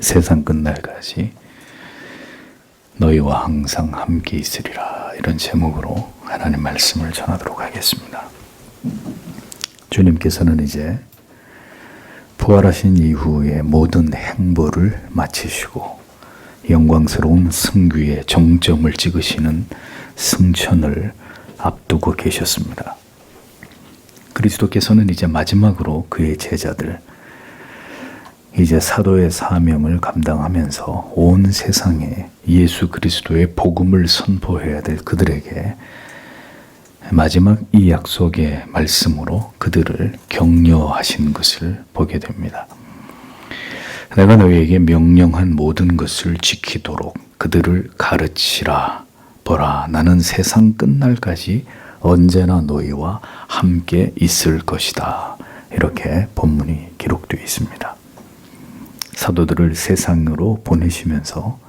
세상 끝날까지 너희와 항상 함께 있으리라. 이런 제목으로 하나님 말씀을 전하도록 하겠습니다. 주님께서는 이제 부활하신 이후의 모든 행보를 마치시고 영광스러운 승귀의 정점을 찍으시는 승천을 앞두고 계셨습니다. 그리스도께서는 이제 마지막으로 그의 제자들, 이제 사도의 사명을 감당하면서 온 세상에 예수 그리스도의 복음을 선포해야 될 그들에게 마지막 이 약속의 말씀으로 그들을 격려하신 것을 보게 됩니다. 내가 너희에게 명령한 모든 것을 지키도록 그들을 가르치라. 보라, 나는 세상 끝날까지 언제나 너희와 함께 있을 것이다. 이렇게 본문이 기록되어 있습니다. 사도들을 세상으로 보내시면서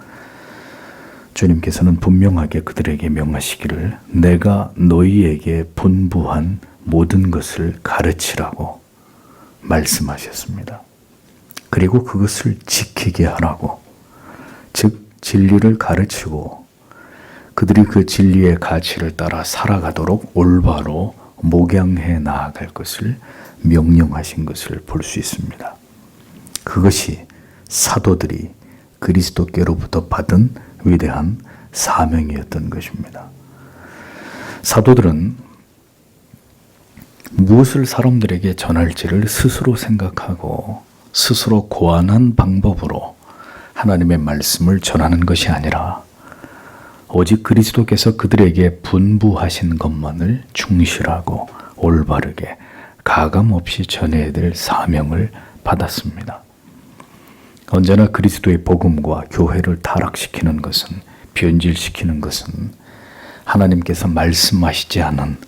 주님께서는 분명하게 그들에게 명하시기를 내가 너희에게 분부한 모든 것을 가르치라고 말씀하셨습니다. 그리고 그것을 지키게 하라고, 즉 진리를 가르치고 그들이 그 진리의 가치를 따라 살아가도록 올바로 목양해 나아갈 것을 명령하신 것을 볼 수 있습니다. 그것이 사도들이 그리스도께로부터 받은 위대한 사명이었던 것입니다. 사도들은 무엇을 사람들에게 전할지를 스스로 생각하고 스스로 고안한 방법으로 하나님의 말씀을 전하는 것이 아니라 오직 그리스도께서 그들에게 분부하신 것만을 충실하고 올바르게 가감없이 전해야 될 사명을 받았습니다. 언제나 그리스도의 복음과 교회를 타락시키는 것은, 변질시키는 것은 하나님께서 말씀하시지 않은,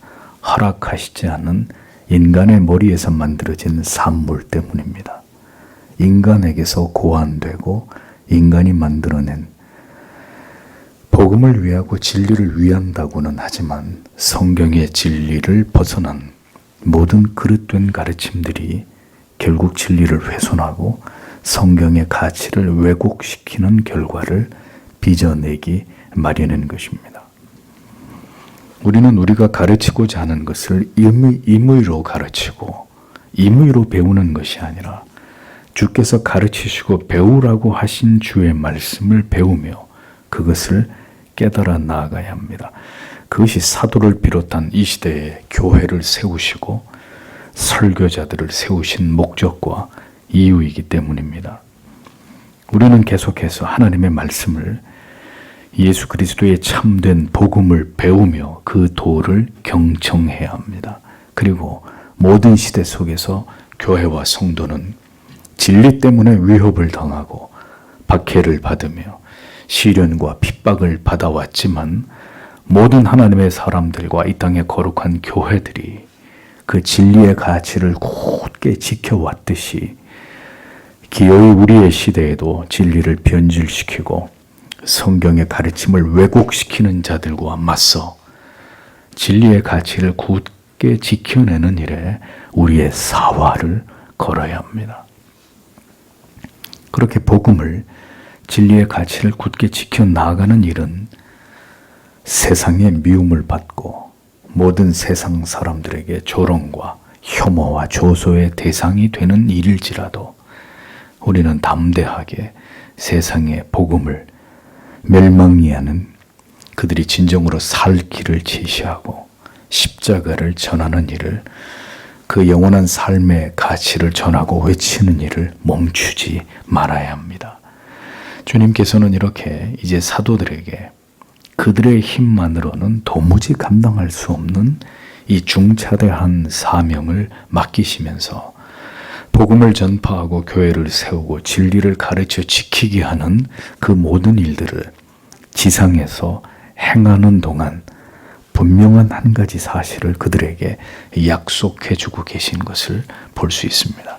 허락하시지 않은 인간의 머리에서 만들어진 산물 때문입니다. 인간에게서 고안되고 인간이 만들어낸 복음을 위하고 진리를 위한다고는 하지만 성경의 진리를 벗어난 모든 그릇된 가르침들이 결국 진리를 훼손하고 성경의 가치를 왜곡시키는 결과를 빚어내기 마련인 것입니다. 우리는 우리가 가르치고자 하는 것을 임의로 가르치고 임의로 배우는 것이 아니라 주께서 가르치시고 배우라고 하신 주의 말씀을 배우며 그것을 깨달아 나아가야 합니다. 그것이 사도를 비롯한 이 시대에 교회를 세우시고 설교자들을 세우신 목적과 이유이기 때문입니다. 우리는 계속해서 하나님의 말씀을, 예수 그리스도의 참된 복음을 배우며 그 도를 경청해야 합니다. 그리고 모든 시대 속에서 교회와 성도는 진리 때문에 위협을 당하고 박해를 받으며 시련과 핍박을 받아왔지만 모든 하나님의 사람들과 이 땅의 거룩한 교회들이 그 진리의 가치를 굳게 지켜왔듯이 기어이 우리의 시대에도 진리를 변질시키고 성경의 가르침을 왜곡시키는 자들과 맞서 진리의 가치를 굳게 지켜내는 일에 우리의 사활을 걸어야 합니다. 그렇게 복음을, 진리의 가치를 굳게 지켜나가는 일은 세상의 미움을 받고 모든 세상 사람들에게 조롱과 혐오와 조소의 대상이 되는 일일지라도 우리는 담대하게 세상의 복음을 멸망이 하는, 그들이 진정으로 살 길을 제시하고 십자가를 전하는 일을, 그 영원한 삶의 가치를 전하고 외치는 일을 멈추지 말아야 합니다. 주님께서는 이렇게 이제 사도들에게 그들의 힘만으로는 도무지 감당할 수 없는 이 중차대한 사명을 맡기시면서 복음을 전파하고 교회를 세우고 진리를 가르쳐 지키게 하는 그 모든 일들을 지상에서 행하는 동안 분명한 한 가지 사실을 그들에게 약속해 주고 계신 것을 볼 수 있습니다.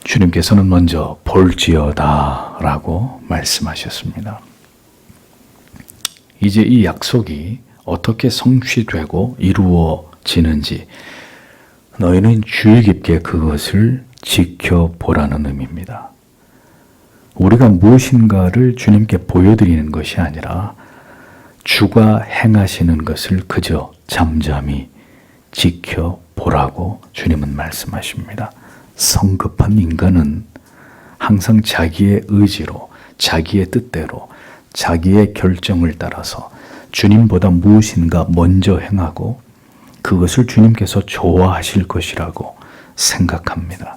주님께서는 먼저 볼지어다 라고 말씀하셨습니다. 이제 이 약속이 어떻게 성취되고 이루어지는지 너희는 주의 깊게 그것을 지켜보라는 의미입니다. 우리가 무엇인가를 주님께 보여드리는 것이 아니라 주가 행하시는 것을 그저 잠잠히 지켜보라고 주님은 말씀하십니다. 성급한 인간은 항상 자기의 의지로, 자기의 뜻대로, 자기의 결정을 따라서 주님보다 무엇인가 먼저 행하고 그것을 주님께서 좋아하실 것이라고 생각합니다.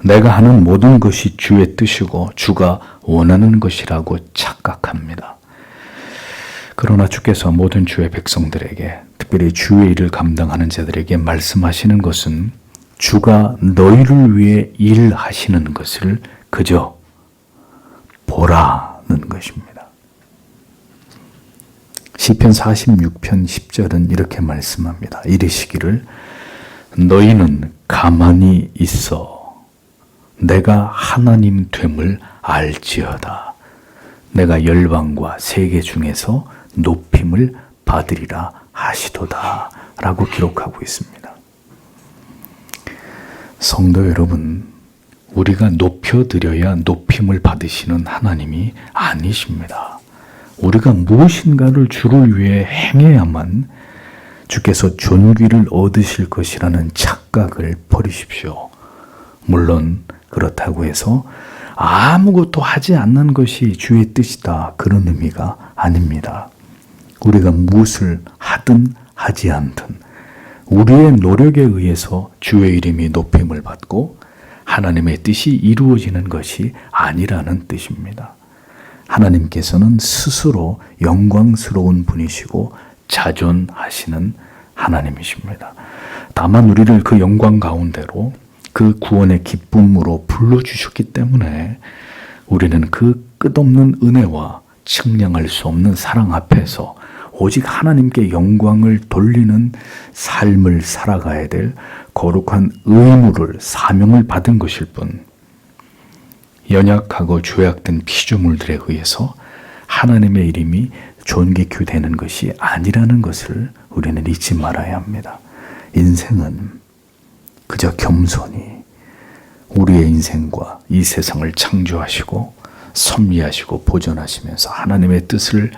내가 하는 모든 것이 주의 뜻이고 주가 원하는 것이라고 착각합니다. 그러나 주께서 모든 주의 백성들에게, 특별히 주의 일을 감당하는 자들에게 말씀하시는 것은 주가 너희를 위해 일하시는 것을 그저 보라는 것입니다. 시편 46편 10절은 이렇게 말씀합니다. 이르시기를 너희는 가만히 있어 내가 하나님 됨을 알지어다. 내가 열방과 세계 중에서 높임을 받으리라 하시도다 라고 기록하고 있습니다. 성도 여러분, 우리가 높여드려야 높임을 받으시는 하나님이 아니십니다. 우리가 무엇인가를 주를 위해 행해야만 주께서 존귀를 얻으실 것이라는 착각을 버리십시오. 물론 그렇다고 해서 아무것도 하지 않는 것이 주의 뜻이다, 그런 의미가 아닙니다. 우리가 무엇을 하든 하지 않든 우리의 노력에 의해서 주의 이름이 높임을 받고 하나님의 뜻이 이루어지는 것이 아니라는 뜻입니다. 하나님께서는 스스로 영광스러운 분이시고 자존하시는 하나님이십니다. 다만 우리를 그 영광 가운데로 그 구원의 기쁨으로 불러주셨기 때문에 우리는 그 끝없는 은혜와 측량할 수 없는 사랑 앞에서 오직 하나님께 영광을 돌리는 삶을 살아가야 될 거룩한 의무를, 사명을 받은 것일 뿐, 연약하고 죄악된 피조물들에 의해서 하나님의 이름이 존귀되는 것이 아니라는 것을 우리는 잊지 말아야 합니다. 인생은 그저 겸손히 우리의 인생과 이 세상을 창조하시고 섭리하시고 보존하시면서 하나님의 뜻을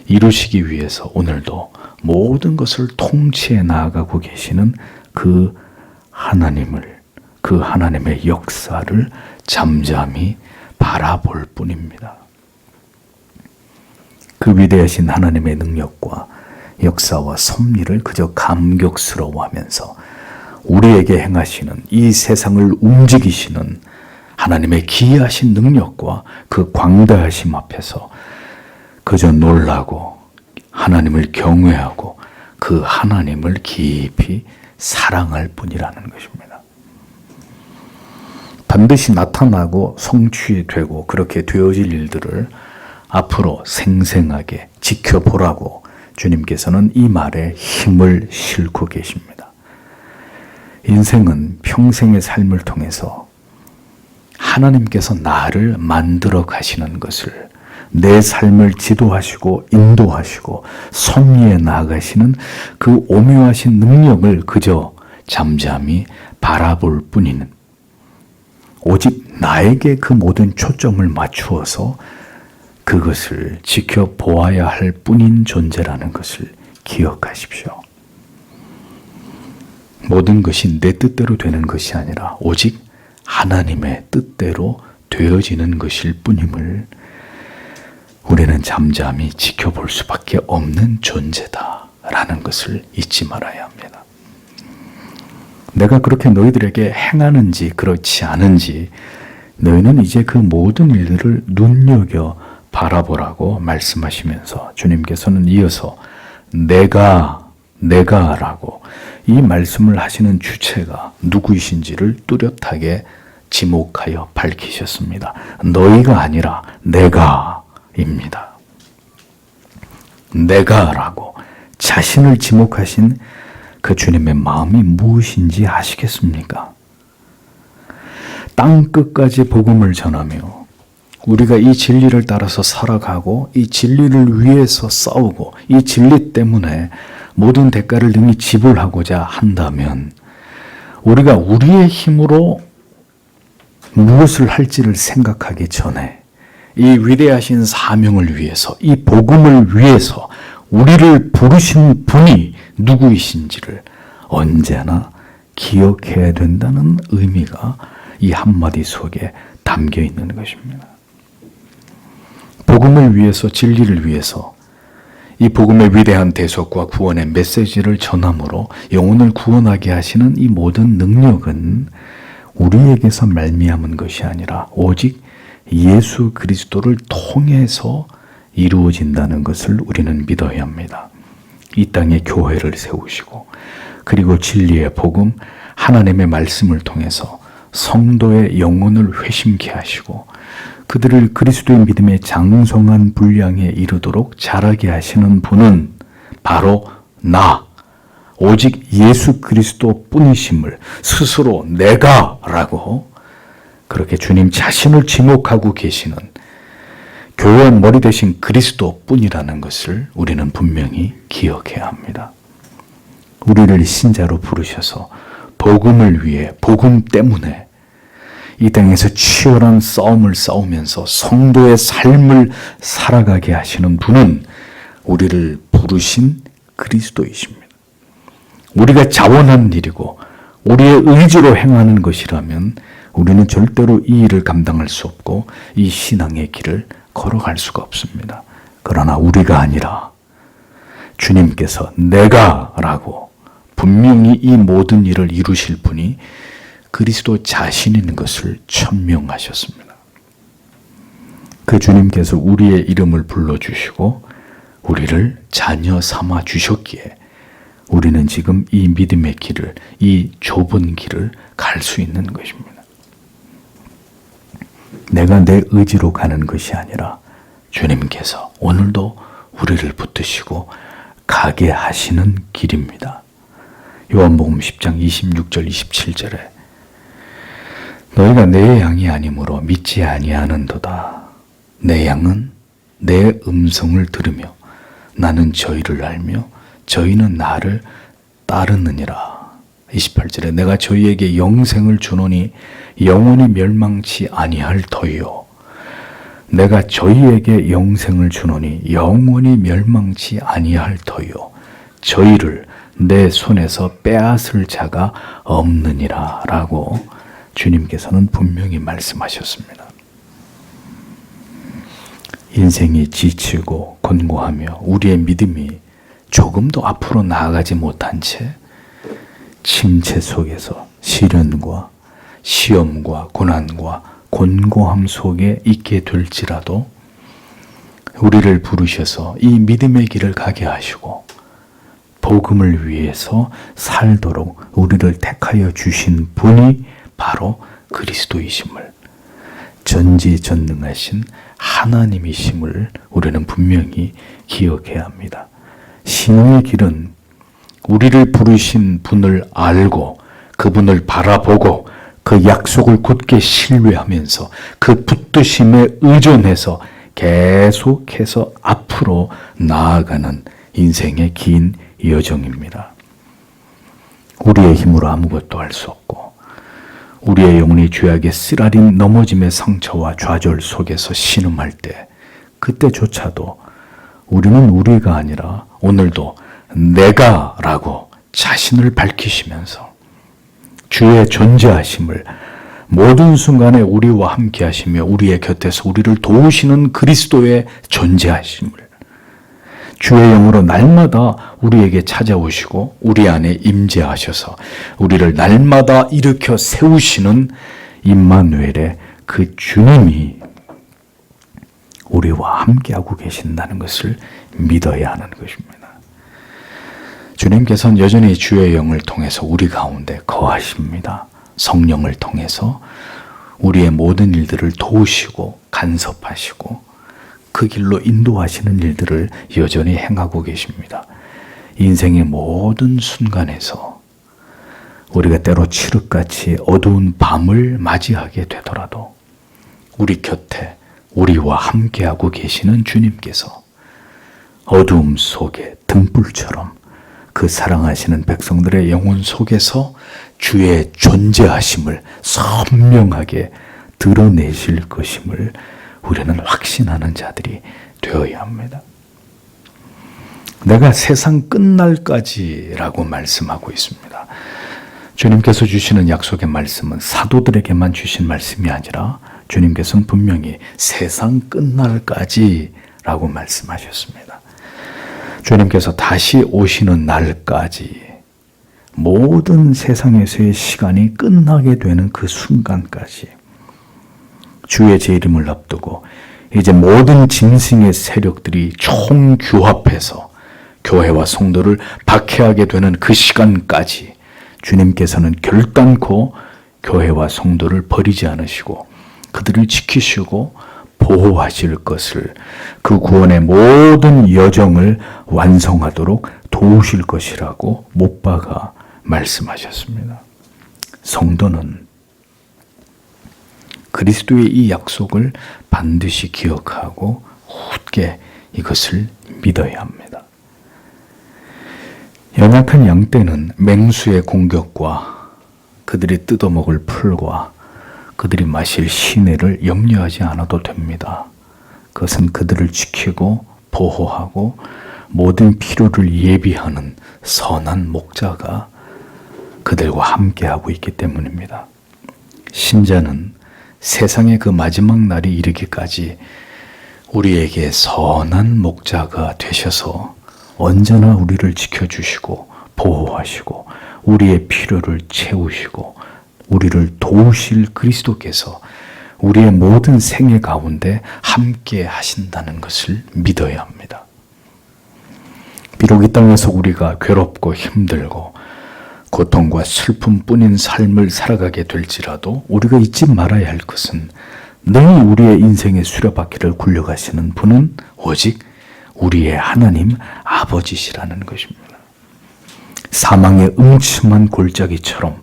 이루시기 위해서 오늘도 모든 것을 통치해 나아가고 계시는 그 하나님을, 그 하나님의 역사를 잠잠히 바라볼 뿐입니다. 그 위대하신 하나님의 능력과 역사와 섭리를 그저 감격스러워하면서 우리에게 행하시는, 이 세상을 움직이시는 하나님의 기이하신 능력과 그 광대하심 앞에서 그저 놀라고 하나님을 경외하고 그 하나님을 깊이 사랑할 뿐이라는 것입니다. 반드시 나타나고 성취되고 그렇게 되어질 일들을 앞으로 생생하게 지켜보라고 주님께서는 이 말에 힘을 싣고 계십니다. 인생은 평생의 삶을 통해서 하나님께서 나를 만들어 가시는 것을, 내 삶을 지도하시고 인도하시고 섭리해 나아가시는 그 오묘하신 능력을 그저 잠잠히 바라볼 뿐이는, 오직 나에게 그 모든 초점을 맞추어서 그것을 지켜보아야 할 뿐인 존재라는 것을 기억하십시오. 모든 것이 내 뜻대로 되는 것이 아니라 오직 하나님의 뜻대로 되어지는 것일 뿐임을 우리는 잠잠히 지켜볼 수밖에 없는 존재다라는 것을 잊지 말아야 합니다. 내가 그렇게 너희들에게 행하는지 그렇지 않은지 너희는 이제 그 모든 일들을 눈여겨 바라보라고 말씀하시면서 주님께서는 이어서 내가라고 이 말씀을 하시는 주체가 누구이신지를 뚜렷하게 지목하여 밝히셨습니다. 너희가 아니라 내가입니다. 내가라고 자신을 지목하신 그 주님의 마음이 무엇인지 아시겠습니까? 땅 끝까지 복음을 전하며 우리가 이 진리를 따라서 살아가고 이 진리를 위해서 싸우고 이 진리 때문에 모든 대가를 능히 지불하고자 한다면 우리가 우리의 힘으로 무엇을 할지를 생각하기 전에 이 위대하신 사명을 위해서, 이 복음을 위해서 우리를 부르신 분이 누구이신지를 언제나 기억해야 된다는 의미가 이 한마디 속에 담겨 있는 것입니다. 복음을 위해서, 진리를 위해서 이 복음의 위대한 대속과 구원의 메시지를 전함으로 영혼을 구원하게 하시는 이 모든 능력은 우리에게서 말미암은 것이 아니라 오직 예수 그리스도를 통해서 이루어진다는 것을 우리는 믿어야 합니다. 이 땅에 교회를 세우시고 그리고 진리의 복음, 하나님의 말씀을 통해서 성도의 영혼을 회심케 하시고 그들을 그리스도의 믿음의 장성한 분량에 이르도록 자라게 하시는 분은 바로 오직 예수 그리스도 뿐이심을 스스로 내가라고 그렇게 주님 자신을 지목하고 계시는 교회 머리 대신 그리스도 뿐이라는 것을 우리는 분명히 기억해야 합니다. 우리를 신자로 부르셔서 복음을 위해, 복음 때문에 이 땅에서 치열한 싸움을 싸우면서 성도의 삶을 살아가게 하시는 분은 우리를 부르신 그리스도이십니다. 우리가 자원한 일이고 우리의 의지로 행하는 것이라면 우리는 절대로 이 일을 감당할 수 없고 이 신앙의 길을 걸어갈 수가 없습니다. 그러나 우리가 아니라 주님께서 내가라고 분명히 이 모든 일을 이루실 분이 그리스도 자신인 것을 천명하셨습니다. 그 주님께서 우리의 이름을 불러주시고 우리를 자녀 삼아 주셨기에 우리는 지금 이 믿음의 길을, 이 좁은 길을 갈 수 있는 것입니다. 내가 내 의지로 가는 것이 아니라 주님께서 오늘도 우리를 붙드시고 가게 하시는 길입니다. 요한복음 10장 26절 27절에 너희가 내 양이 아니므로 믿지 아니하는도다. 내 양은 내 음성을 들으며 나는 저희를 알며 저희는 나를 따르느니라. 28절에 내가 저희에게 영생을 주노니 영원히 멸망치 아니할 터이요. 내가 저희에게 영생을 주노니 영원히 멸망치 아니할 터이요. 저희를 내 손에서 빼앗을 자가 없느니라 라고 주님께서는 분명히 말씀하셨습니다. 인생이 지치고 곤고하며 우리의 믿음이 조금도 앞으로 나아가지 못한 채 침체 속에서 시련과 시험과 고난과 곤고함 속에 있게 될지라도 우리를 부르셔서 이 믿음의 길을 가게 하시고 복음을 위해서 살도록 우리를 택하여 주신 분이 바로 그리스도이심을, 전지전능하신 하나님이심을 우리는 분명히 기억해야 합니다. 신앙의 길은 우리를 부르신 분을 알고 그분을 바라보고 그 약속을 굳게 신뢰하면서 그 붙드심에 의존해서 계속해서 앞으로 나아가는 인생의 긴 여정입니다. 우리의 힘으로 아무것도 할 수 없고 우리의 영혼이 죄악의 쓰라린 넘어짐의 상처와 좌절 속에서 신음할 때 그때조차도 우리는 우리가 아니라 오늘도 내가라고 자신을 밝히시면서 주의 존재하심을 모든 순간에 우리와 함께 하시며 우리의 곁에서 우리를 도우시는 그리스도의 존재하심을 주의 영으로 날마다 우리에게 찾아오시고 우리 안에 임재하셔서 우리를 날마다 일으켜 세우시는 임마누엘의 그 주님이 우리와 함께하고 계신다는 것을 믿어야 하는 것입니다. 주님께서는 여전히 주의 영을 통해서 우리 가운데 거하십니다. 성령을 통해서 우리의 모든 일들을 도우시고 간섭하시고 그 길로 인도하시는 일들을 여전히 행하고 계십니다. 인생의 모든 순간에서 우리가 때로 칠흑같이 어두운 밤을 맞이하게 되더라도 우리 곁에 우리와 함께하고 계시는 주님께서 어두움 속에 등불처럼 그 사랑하시는 백성들의 영혼 속에서 주의 존재하심을 선명하게 드러내실 것임을 우리는 확신하는 자들이 되어야 합니다. 내가 세상 끝날까지라고 말씀하고 있습니다. 주님께서 주시는 약속의 말씀은 사도들에게만 주신 말씀이 아니라 주님께서는 분명히 세상 끝날까지라고 말씀하셨습니다. 주님께서 다시 오시는 날까지 모든 세상에서의 시간이 끝나게 되는 그 순간까지 주의 재림을 앞두고 이제 모든 짐승의 세력들이 총규합해서 교회와 성도를 박해하게 되는 그 시간까지 주님께서는 결단코 교회와 성도를 버리지 않으시고 그들을 지키시고 보호하실 것을, 그 구원의 모든 여정을 완성하도록 도우실 것이라고 못 박아 말씀하셨습니다. 성도는 그리스도의 이 약속을 반드시 기억하고 굳게 이것을 믿어야 합니다. 연약한 양떼는 맹수의 공격과 그들이 뜯어먹을 풀과 그들이 마실 시내를 염려하지 않아도 됩니다. 그것은 그들을 지키고 보호하고 모든 필요를 예비하는 선한 목자가 그들과 함께하고 있기 때문입니다. 신자는 세상의 그 마지막 날이 이르기까지 우리에게 선한 목자가 되셔서 언제나 우리를 지켜주시고 보호하시고 우리의 필요를 채우시고 우리를 도우실 그리스도께서 우리의 모든 생애 가운데 함께 하신다는 것을 믿어야 합니다. 비록 이 땅에서 우리가 괴롭고 힘들고 고통과 슬픔뿐인 삶을 살아가게 될지라도 우리가 잊지 말아야 할 것은 늘 우리의 인생의 수레바퀴를 굴려가시는 분은 오직 우리의 하나님 아버지시라는 것입니다. 사망의 음침한 골짜기처럼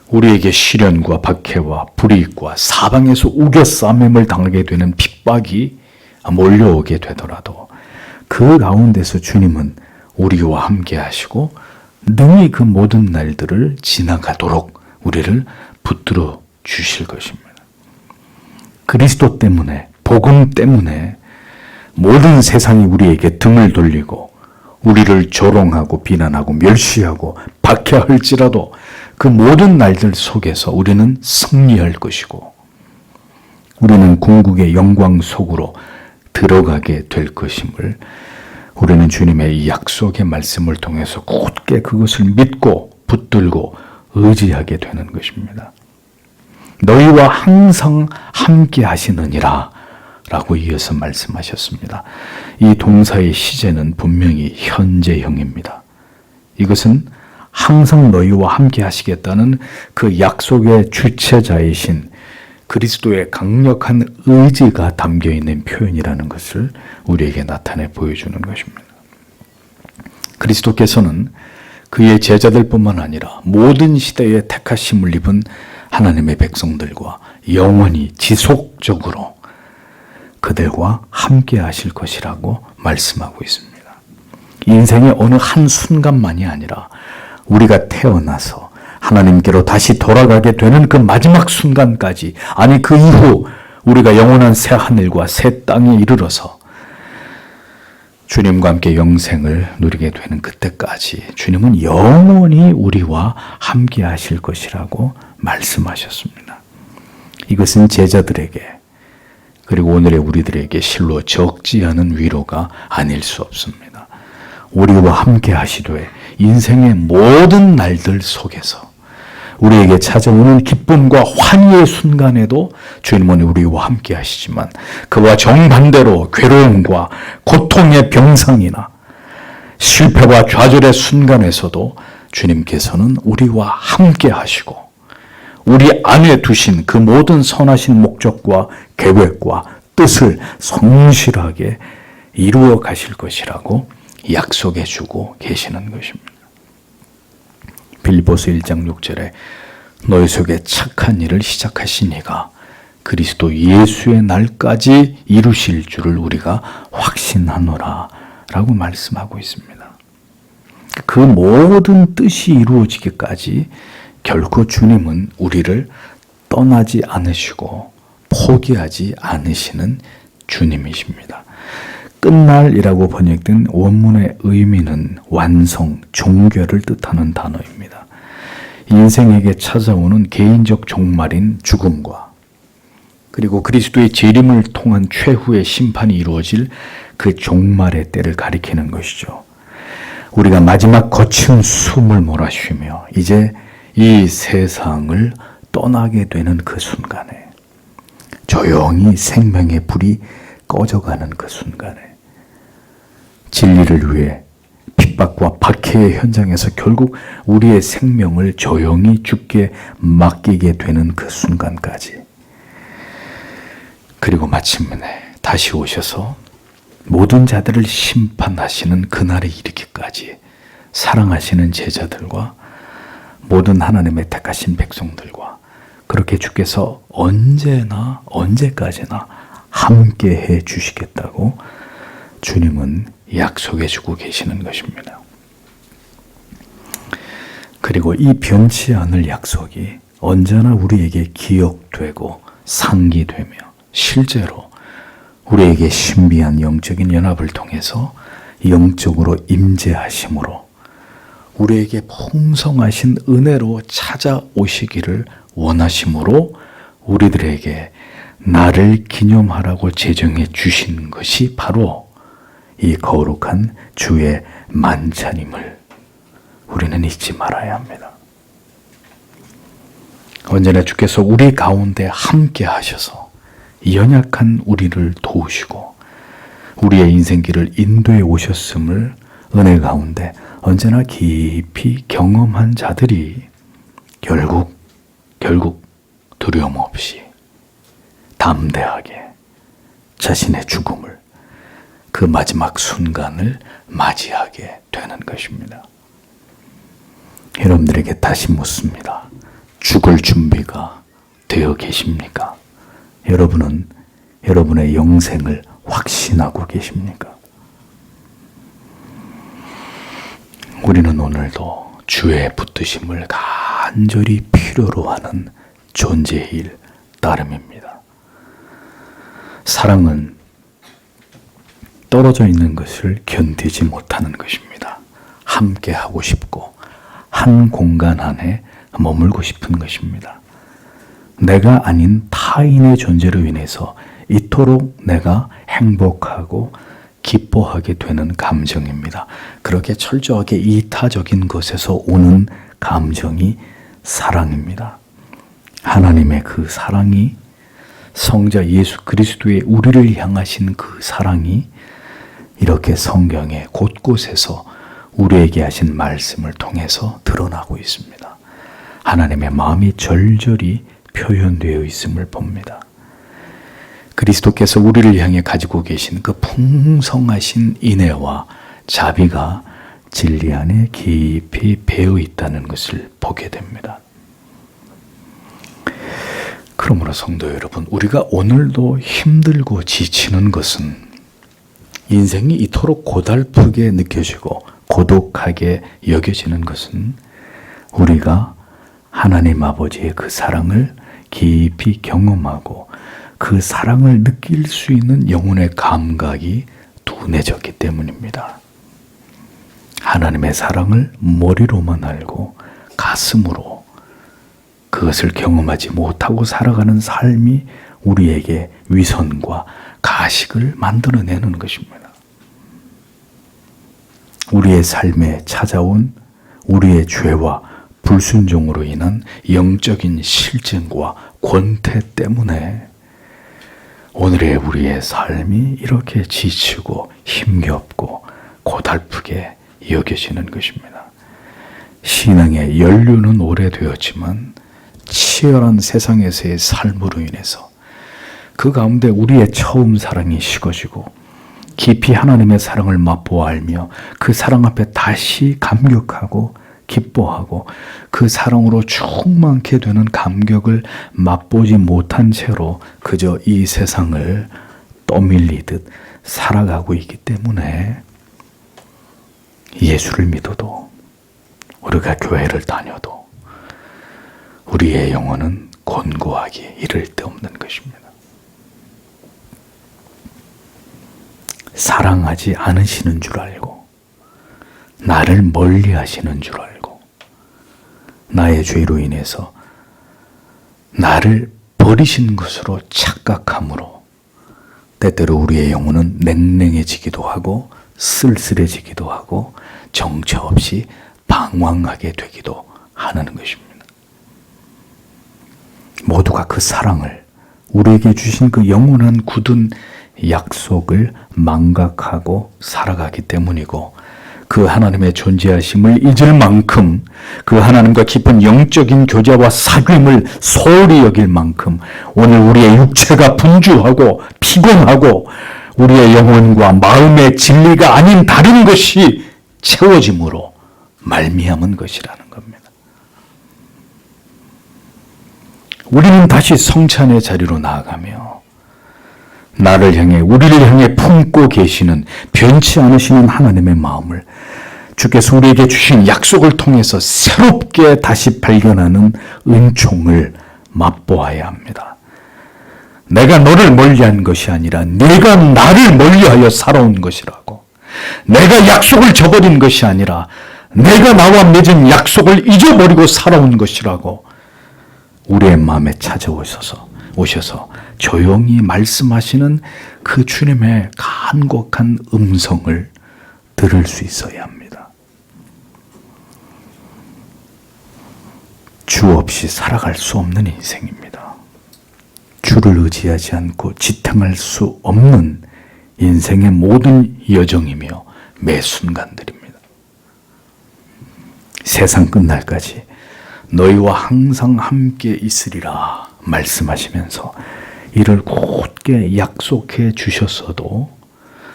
우리에게 시련과 박해와 불이익과 사방에서 우겨싸매을 당하게 되는 핍박이 몰려오게 되더라도 그 가운데서 주님은 우리와 함께 하시고 능히 그 모든 날들을 지나가도록 우리를 붙들어 주실 것입니다. 그리스도 때문에, 복음 때문에 모든 세상이 우리에게 등을 돌리고 우리를 조롱하고 비난하고 멸시하고 박해할지라도 그 모든 날들 속에서 우리는 승리할 것이고 우리는 궁극의 영광 속으로 들어가게 될 것임을 우리는 주님의 이 약속의 말씀을 통해서 굳게 그것을 믿고 붙들고 의지하게 되는 것입니다. 너희와 항상 함께 하시느니라 라고 이어서 말씀하셨습니다. 이 동사의 시제는 분명히 현재형입니다. 이것은 항상 너희와 함께 하시겠다는 그 약속의 주체자이신 그리스도의 강력한 의지가 담겨있는 표현이라는 것을 우리에게 나타내 보여주는 것입니다. 그리스도께서는 그의 제자들뿐만 아니라 모든 시대에 택하심을 입은 하나님의 백성들과 영원히 지속적으로 그들과 함께 하실 것이라고 말씀하고 있습니다. 인생의 어느 한순간만이 아니라 우리가 태어나서 하나님께로 다시 돌아가게 되는 그 마지막 순간까지, 아니 그 이후 우리가 영원한 새 하늘과 새 땅에 이르러서 주님과 함께 영생을 누리게 되는 그때까지 주님은 영원히 우리와 함께 하실 것이라고 말씀하셨습니다. 이것은 제자들에게 그리고 오늘의 우리들에게 실로 적지 않은 위로가 아닐 수 없습니다. 우리와 함께 하시되 인생의 모든 날들 속에서 우리에게 찾아오는 기쁨과 환희의 순간에도 주님은 우리와 함께 하시지만 그와 정반대로 괴로움과 고통의 병상이나 실패와 좌절의 순간에서도 주님께서는 우리와 함께 하시고 우리 안에 두신 그 모든 선하신 목적과 계획과 뜻을 성실하게 이루어 가실 것이라고 약속해 주고 계시는 것입니다. 빌립보서 1장 6절에 너희 속에 착한 일을 시작하신 이가 그리스도 예수의 날까지 이루실 줄을 우리가 확신하노라 라고 말씀하고 있습니다. 그 모든 뜻이 이루어지기까지 결코 주님은 우리를 떠나지 않으시고 포기하지 않으시는 주님이십니다. 끝날이라고 번역된 원문의 의미는 완성, 종결을 뜻하는 단어입니다. 인생에게 찾아오는 개인적 종말인 죽음과 그리고 그리스도의 재림을 통한 최후의 심판이 이루어질 그 종말의 때를 가리키는 것이죠. 우리가 마지막 거친 숨을 몰아쉬며 이제 이 세상을 떠나게 되는 그 순간에, 조용히 생명의 불이 꺼져가는 그 순간에, 진리를 위해 핍박과 박해의 현장에서 결국 우리의 생명을 조용히 죽게 맡기게 되는 그 순간까지, 그리고 마침내 다시 오셔서 모든 자들을 심판하시는 그날에 이르기까지 사랑하시는 제자들과 모든 하나님의 택하신 백성들과 그렇게 주께서 언제나 언제까지나 함께 해 주시겠다고 주님은 약속해 주고 계시는 것입니다. 그리고 이 변치 않을 약속이 언제나 우리에게 기억되고 상기되며 실제로 우리에게 신비한 영적인 연합을 통해서 영적으로 임재하심으로 우리에게 풍성하신 은혜로 찾아오시기를 원하심으로 우리들에게 나를 기념하라고 제정해 주신 것이 바로 이 거룩한 주의 만찬임을 우리는 잊지 말아야 합니다. 언제나 주께서 우리 가운데 함께 하셔서 연약한 우리를 도우시고 우리의 인생길을 인도해 오셨음을 은혜 가운데 언제나 깊이 경험한 자들이 결국 두려움 없이 담대하게 자신의 죽음을, 그 마지막 순간을 맞이하게 되는 것입니다. 여러분들에게 다시 묻습니다. 죽을 준비가 되어 계십니까? 여러분은 여러분의 영생을 확신하고 계십니까? 우리는 오늘도 주의 붙드심을 간절히 필요로 하는 존재일 따름입니다. 사랑은 떨어져 있는 것을 견디지 못하는 것입니다. 함께 하고 싶고 한 공간 안에 머물고 싶은 것입니다. 내가 아닌 타인의 존재로 인해서 이토록 내가 행복하고 기뻐하게 되는 감정입니다. 그렇게 철저하게 이타적인 것에서 오는 감정이 사랑입니다. 하나님의 그 사랑이, 성자 예수 그리스도의 우리를 향하신 그 사랑이 이렇게 성경의 곳곳에서 우리에게 하신 말씀을 통해서 드러나고 있습니다. 하나님의 마음이 절절히 표현되어 있음을 봅니다. 그리스도께서 우리를 향해 가지고 계신 그 풍성하신 인애와 자비가 진리 안에 깊이 배어 있다는 것을 보게 됩니다. 그러므로 성도 여러분, 우리가 오늘도 힘들고 지치는 것은, 인생이 이토록 고달프게 느껴지고 고독하게 여겨지는 것은 우리가 하나님 아버지의 그 사랑을 깊이 경험하고 그 사랑을 느낄 수 있는 영혼의 감각이 둔해졌기 때문입니다. 하나님의 사랑을 머리로만 알고 가슴으로 그것을 경험하지 못하고 살아가는 삶이 우리에게 위선과 가식을 만들어내는 것입니다. 우리의 삶에 찾아온 우리의 죄와 불순종으로 인한 영적인 실증과 권태 때문에 오늘의 우리의 삶이 이렇게 지치고 힘겹고 고달프게 여겨지는 것입니다. 신앙의 연륜은 오래되었지만 치열한 세상에서의 삶으로 인해서 그 가운데 우리의 처음 사랑이 식어지고 깊이 하나님의 사랑을 맛보아 알며 그 사랑 앞에 다시 감격하고 기뻐하고 그 사랑으로 충만케 되는 감격을 맛보지 못한 채로 그저 이 세상을 떠밀리듯 살아가고 있기 때문에 예수를 믿어도 우리가 교회를 다녀도 우리의 영혼은 곤고하기 이를 데 없는 것입니다. 사랑하지 않으시는 줄 알고 나를 멀리 하시는 줄 알고 나의 죄로 인해서 나를 버리신 것으로 착각함으로 때때로 우리의 영혼은 냉랭해지기도 하고 쓸쓸해지기도 하고 정처 없이 방황하게 되기도 하는 것입니다. 모두가 그 사랑을 우리에게 주신 그 영원한 굳은 약속을 망각하고 살아가기 때문이고 그 하나님의 존재하심을 잊을 만큼 그 하나님과 깊은 영적인 교제와 사귐을 소홀히 여길 만큼 오늘 우리의 육체가 분주하고 피곤하고 우리의 영혼과 마음의 진리가 아닌 다른 것이 채워짐으로 말미암은 것이라는 겁니다. 우리는 다시 성찬의 자리로 나아가며 나를 향해 우리를 향해 품고 계시는 변치 않으시는 하나님의 마음을 주께서 우리에게 주신 약속을 통해서 새롭게 다시 발견하는 은총을 맛보아야 합니다. 내가 너를 멀리한 것이 아니라 내가 나를 멀리하여 살아온 것이라고. 내가 약속을 저버린 것이 아니라 내가 나와 맺은 약속을 잊어버리고 살아온 것이라고 우리의 마음에 찾아오셔서 조용히 말씀하시는 그 주님의 간곡한 음성을 들을 수 있어야 합니다. 주 없이 살아갈 수 없는 인생입니다. 주를 의지하지 않고 지탱할 수 없는 인생의 모든 여정이며 매 순간들입니다. 세상 끝날까지 너희와 항상 함께 있으리라 말씀하시면서 이를 굳게 약속해 주셨어도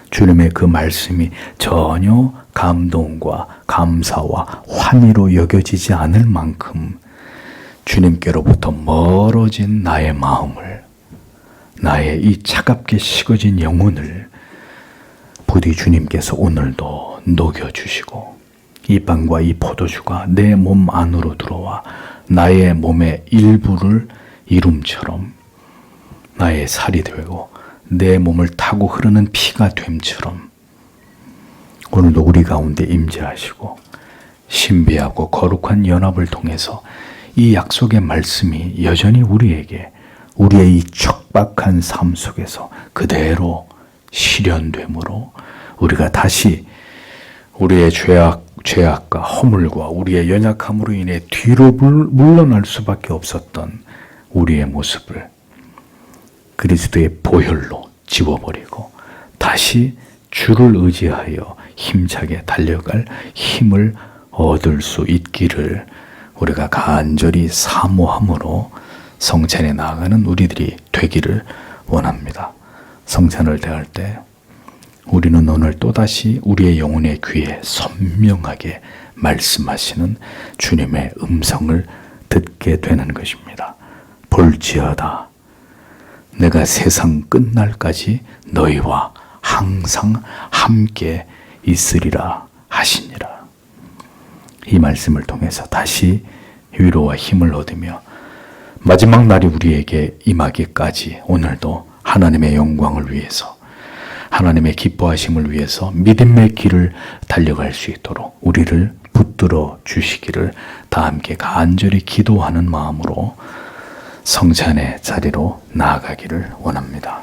주님의 그 말씀이 전혀 감동과 감사와 환희로 여겨지지 않을 만큼 주님께로부터 멀어진 나의 마음을, 나의 이 차갑게 식어진 영혼을 부디 주님께서 오늘도 녹여주시고 이 빵과 이 포도주가 내 몸 안으로 들어와 나의 몸의 일부를 이름처럼 나의 살이 되고 내 몸을 타고 흐르는 피가 됨처럼 오늘도 우리 가운데 임재하시고 신비하고 거룩한 연합을 통해서 이 약속의 말씀이 여전히 우리에게 우리의 이 척박한 삶 속에서 그대로 실현되므로 우리가 다시 우리의 죄악과 허물과 우리의 연약함으로 인해 뒤로 물러날 수밖에 없었던 우리의 모습을 그리스도의 보혈로 지워버리고 다시 주를 의지하여 힘차게 달려갈 힘을 얻을 수 있기를 우리가 간절히 사모함으로 성찬에 나아가는 우리들이 되기를 원합니다. 성찬을 대할 때 우리는 오늘 또다시 우리의 영혼의 귀에 선명하게 말씀하시는 주님의 음성을 듣게 되는 것입니다. 볼지어다 내가 세상 끝날까지 너희와 항상 함께 있으리라 하시니라. 이 말씀을 통해서 다시 위로와 힘을 얻으며 마지막 날이 우리에게 임하기까지 오늘도 하나님의 영광을 위해서 하나님의 기뻐하심을 위해서 믿음의 길을 달려갈 수 있도록 우리를 붙들어 주시기를 다 함께 간절히 기도하는 마음으로 성찬의 자리로 나아가기를 원합니다.